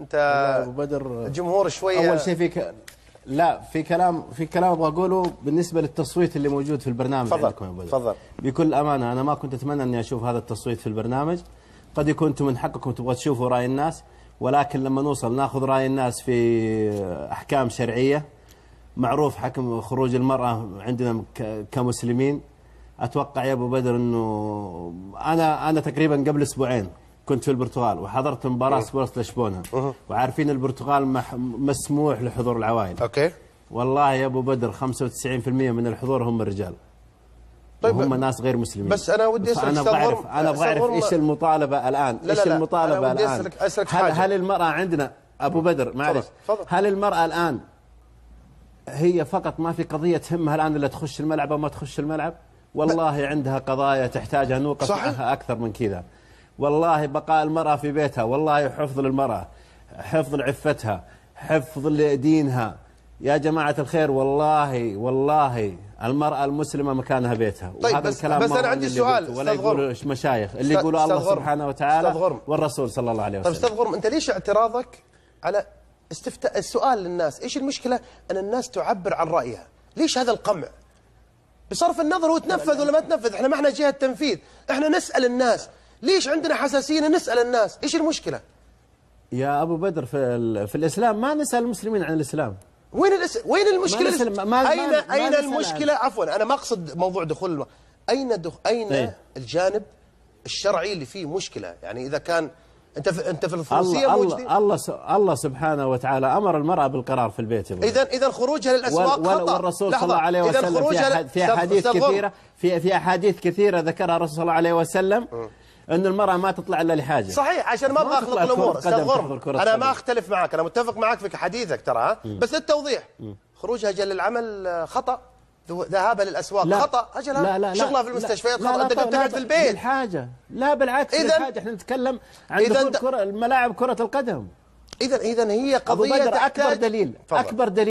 انت أبو بدر الجمهور شويه اول شيء لا في كلام ابغى اقوله بالنسبه للتصويت اللي موجود في البرنامج عندكم يا ابو بدر. تفضل. بكل امانه انا ما كنت اتمنى اني اشوف هذا التصويت في البرنامج. قد يكون انتم من حقكم تبغوا تشوفوا راي الناس، ولكن لما نوصل ناخذ راي الناس في احكام شرعيه، معروف حكم خروج المراه عندنا كمسلمين. اتوقع يا ابو بدر انه انا تقريبا قبل اسبوعين كنت في البرتغال وحضرت مباراه سبورت لشبونه، وعارفين البرتغال مسموح لحضور العوائل. اوكي. والله يا ابو بدر 95% من الحضور هم الرجال. طيب هم ناس غير مسلمين. بس انا ودي اسالك، انا ابغى اعرف ايش المطالبه الان؟ ايش المطالبه الان؟ هل المراه عندنا ابو بدر معلش، هل المراه الان هي فقط ما في قضيه تهمها الان الا تخش الملعب او ما تخش الملعب؟ والله عندها قضايا تحتاجها نوقف معها اكثر من كذا. والله بقاء المراه في بيتها، والله حفظ للمراه، حفظ عفتها، حفظ دينها. يا جماعة الخير والله المرأة المسلمة مكانها بيتها. طيب وهذا الكلام بس أنا عندي سؤال ولا يقولوا مشايخ، اللي يقولوا الله سبحانه وتعالى والرسول صلى الله عليه وسلم. طيب أستاذ غرم، أنت ليش اعتراضك على استفتاء السؤال للناس؟ إيش المشكلة أن الناس تعبر عن رأيها؟ ليش هذا القمع؟ بصرف النظر هو تنفذ ولا ما تنفذ، احنا ما احنا جهة تنفيذ، احنا نسأل الناس. ليش عندنا حساسية نسأل الناس؟ إيش المشكلة؟ يا أبو بدر في الإسلام ما نسأل المسلمين عن الإسلام. وين المشكلة؟ أين المشكلة؟ عفوا أنا ما أقصد موضوع دخول أين الجانب الشرعي اللي فيه مشكلة؟ يعني إذا كان أنت في الفروسية موجودين. الله سبحانه وتعالى أمر المرأة بالقرار في البيت. إذا خروجها للأسواق خطأ. والرسول صلى الله عليه وسلم في أحاديث كثيرة ذكرها الرسول صلى الله عليه وسلم أن المرأة ما تطلع إلا لحاجة. صحيح، عشان ما أبغى أخلط الأمور. أستاذ غرم، أنا ما أختلف معك، أنا متفق معك في حديثك ترى، بس للتوضيح خروجها أجل العمل خطأ، ذهابها للأسواق خطأ، أجلها شغلها في المستشفيات خطأ، أنت قلت تقعد في البيت. الحاجة لا بالعكس، الحاجة احنا نتكلم عن دخول الملاعب كرة القدم. إذا هي قضية أكبر دليل